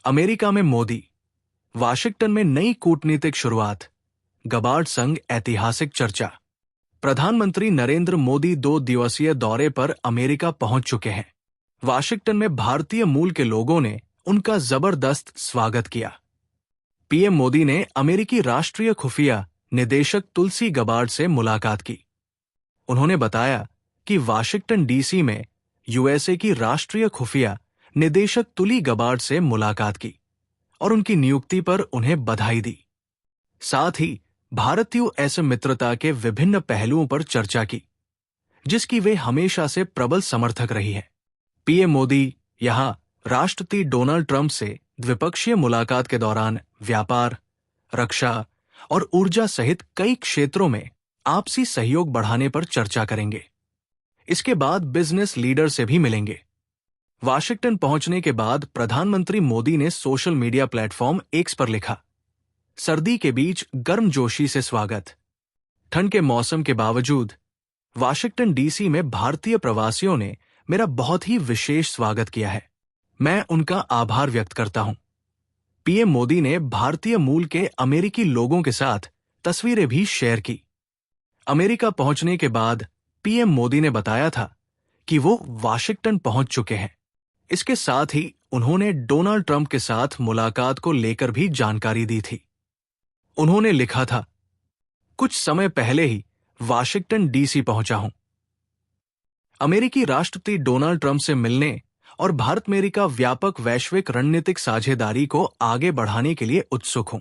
America में Modi, Washington में नई कूटनीतिक शुरुआत, गबार्ड संग ऐतिहासिक चर्चा। प्रधानमंत्री नरेंद्र मोदी 2 दिवसीय दौरे पर अमेरिका पहुंच चुके हैं। वाशिंगटन में भारतीय मूल के लोगों ने उनका जबरदस्त स्वागत किया। पीएम मोदी ने अमेरिकी राष्ट्रीय खुफिया निदेशक तुलसी गबार्ड से मुलाकात की। उन्होंने बताया कि वाशिंगटन डीसी में यूएसए की राष्ट्रीय खुफिया निदेशक तुली गबार्ड से मुलाकात की और उनकी नियुक्ति पर उन्हें बधाई दी। साथ ही भारत-यूएस मित्रता के विभिन्न पहलुओं पर चर्चा की, जिसकी वे हमेशा से प्रबल समर्थक रही है। पीएम मोदी यहां राष्ट्रपति डोनाल्ड ट्रंप से द्विपक्षीय मुलाकात के दौरान व्यापार, रक्षा और ऊर्जा सहित कई क्षेत्रों में आपसी सहयोग बढ़ाने पर चर्चा करेंगे। इसके बाद बिजनेस लीडर से भी मिलेंगे। वाशिंगटन पहुंचने के बाद प्रधानमंत्री मोदी ने सोशल मीडिया प्लेटफॉर्म एक्स पर लिखा, सर्दी के बीच गर्मजोशी से स्वागत। ठंड के मौसम के बावजूद वाशिंगटन डीसी में भारतीय प्रवासियों ने मेरा बहुत ही विशेष स्वागत किया है। मैं उनका आभार व्यक्त करता हूं। पीएम मोदी ने भारतीय मूल के अमेरिकी लोगों के साथ तस्वीरें भी शेयर की। अमेरिका पहुंचने के बाद पीएम मोदी ने बताया था कि वो वाशिंगटन पहुंच चुके हैं। इसके साथ ही उन्होंने डोनाल्ड ट्रंप के साथ मुलाकात को लेकर भी जानकारी दी थी। उन्होंने लिखा था, कुछ समय पहले ही वाशिंगटन डीसी पहुंचा हूं। अमेरिकी राष्ट्रपति डोनाल्ड ट्रंप से मिलने और भारत अमेरिका व्यापक वैश्विक रणनीतिक साझेदारी को आगे बढ़ाने के लिए उत्सुक हूं।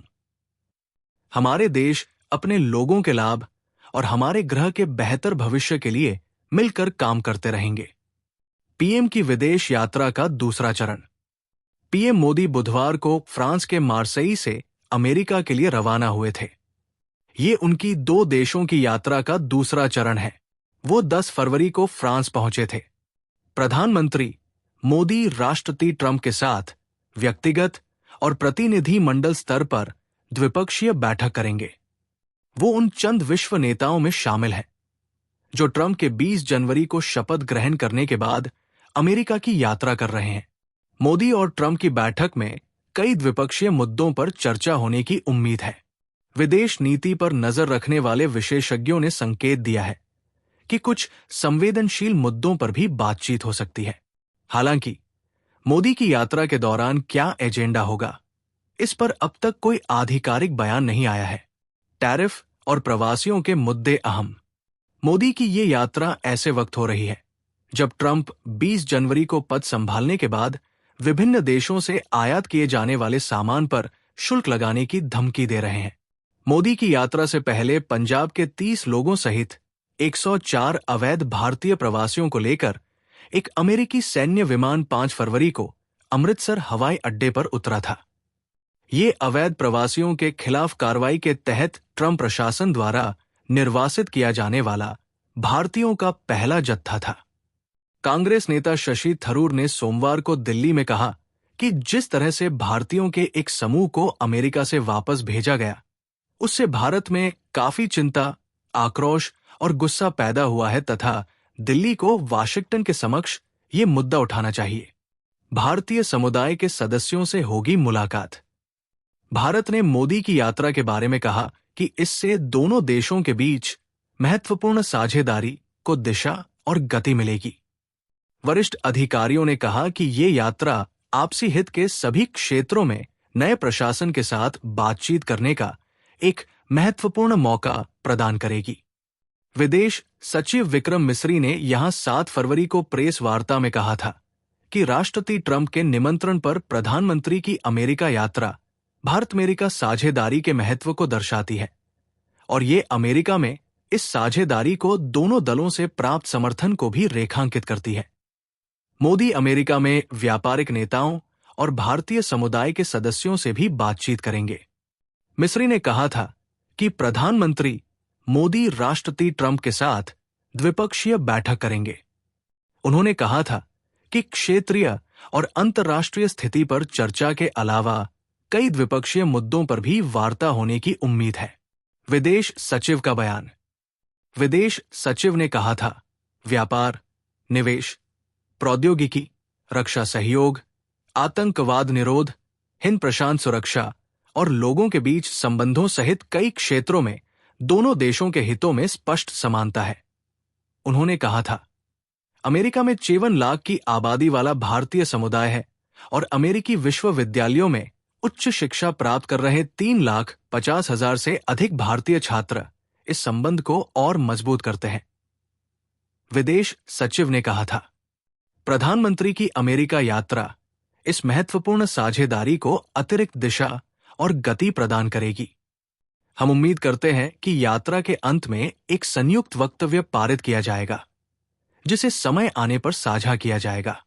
हमारे देश अपने लोगों के लाभ और हमारे ग्रह के बेहतर भविष्य के लिए मिलकर काम करते रहेंगे। पीएम की विदेश यात्रा का दूसरा चरण। पीएम मोदी बुधवार को फ्रांस के मार्सेई से अमेरिका के लिए रवाना हुए थे। ये उनकी 2 देशों की यात्रा का दूसरा चरण है। वो 10 फरवरी को फ्रांस पहुंचे थे। प्रधानमंत्री मोदी राष्ट्रपति ट्रंप के साथ व्यक्तिगत और प्रतिनिधि मंडल स्तर पर द्विपक्षीय बैठक करेंगे। वो उन चंद विश्व नेताओं में शामिल हैं जो ट्रंप के 20 जनवरी को शपथ ग्रहण करने के बाद अमेरिका की यात्रा कर रहे हैं। मोदी और ट्रंप की बैठक में कई द्विपक्षीय मुद्दों पर चर्चा होने की उम्मीद है। विदेश नीति पर नजर रखने वाले विशेषज्ञों ने संकेत दिया है कि कुछ संवेदनशील मुद्दों पर भी बातचीत हो सकती है। हालांकि मोदी की यात्रा के दौरान क्या एजेंडा होगा, इस पर अब तक कोई आधिकारिक बयान नहीं आया है। टैरिफ और प्रवासियों के मुद्दे अहम। मोदी की ये यात्रा ऐसे वक्त हो रही है जब ट्रंप 20 जनवरी को पद संभालने के बाद विभिन्न देशों से आयात किए जाने वाले सामान पर शुल्क लगाने की धमकी दे रहे हैं। मोदी की यात्रा से पहले पंजाब के 30 लोगों सहित 104 अवैध भारतीय प्रवासियों को लेकर एक अमेरिकी सैन्य विमान 5 फरवरी को अमृतसर हवाई अड्डे पर उतरा था। ये अवैध प्रवासियों के खिलाफ कार्रवाई के तहत ट्रंप प्रशासन द्वारा निर्वासित किया जाने वाला भारतीयों का पहला जत्था था। कांग्रेस नेता शशि थरूर ने सोमवार को दिल्ली में कहा कि जिस तरह से भारतीयों के एक समूह को अमेरिका से वापस भेजा गया, उससे भारत में काफी चिंता, आक्रोश और गुस्सा पैदा हुआ है तथा दिल्ली को वाशिंगटन के समक्ष ये मुद्दा उठाना चाहिए। भारतीय समुदाय के सदस्यों से होगी मुलाकात। भारत ने मोदी की यात्रा के बारे में कहा कि इससे दोनों देशों के बीच महत्वपूर्ण साझेदारी को दिशा और गति मिलेगी। वरिष्ठ अधिकारियों ने कहा कि ये यात्रा आपसी हित के सभी क्षेत्रों में नए प्रशासन के साथ बातचीत करने का एक महत्वपूर्ण मौका प्रदान करेगी। विदेश सचिव विक्रम मिस्री ने यहां 7 फरवरी को प्रेस वार्ता में कहा था कि राष्ट्रपति ट्रंप के निमंत्रण पर प्रधानमंत्री की अमेरिका यात्रा भारत अमेरिका साझेदारी के महत्व को दर्शाती है और ये अमेरिका में इस साझेदारी को दोनों दलों से प्राप्त समर्थन को भी रेखांकित करती है। मोदी अमेरिका में व्यापारिक नेताओं और भारतीय समुदाय के सदस्यों से भी बातचीत करेंगे। मिस्री ने कहा था कि प्रधानमंत्री मोदी राष्ट्रपति ट्रंप के साथ द्विपक्षीय बैठक करेंगे। उन्होंने कहा था कि क्षेत्रीय और अंतर्राष्ट्रीय स्थिति पर चर्चा के अलावा कई द्विपक्षीय मुद्दों पर भी वार्ता होने की उम्मीद है। विदेश सचिव का बयान। विदेश सचिव ने कहा था, व्यापार, निवेश, प्रौद्योगिकी, रक्षा सहयोग, आतंकवाद निरोध, हिंद प्रशांत सुरक्षा और लोगों के बीच संबंधों सहित कई क्षेत्रों में दोनों देशों के हितों में स्पष्ट समानता है। उन्होंने कहा था, अमेरिका में 53 लाख की आबादी वाला भारतीय समुदाय है और अमेरिकी विश्वविद्यालयों में उच्च शिक्षा प्राप्त कर रहे 3,50,000 से अधिक भारतीय छात्र इस संबंध को और मजबूत करते हैं। विदेश सचिव ने कहा था, प्रधानमंत्री की अमेरिका यात्रा इस महत्वपूर्ण साझेदारी को अतिरिक्त दिशा और गति प्रदान करेगी। हम उम्मीद करते हैं कि यात्रा के अंत में एक संयुक्त वक्तव्य पारित किया जाएगा, जिसे समय आने पर साझा किया जाएगा।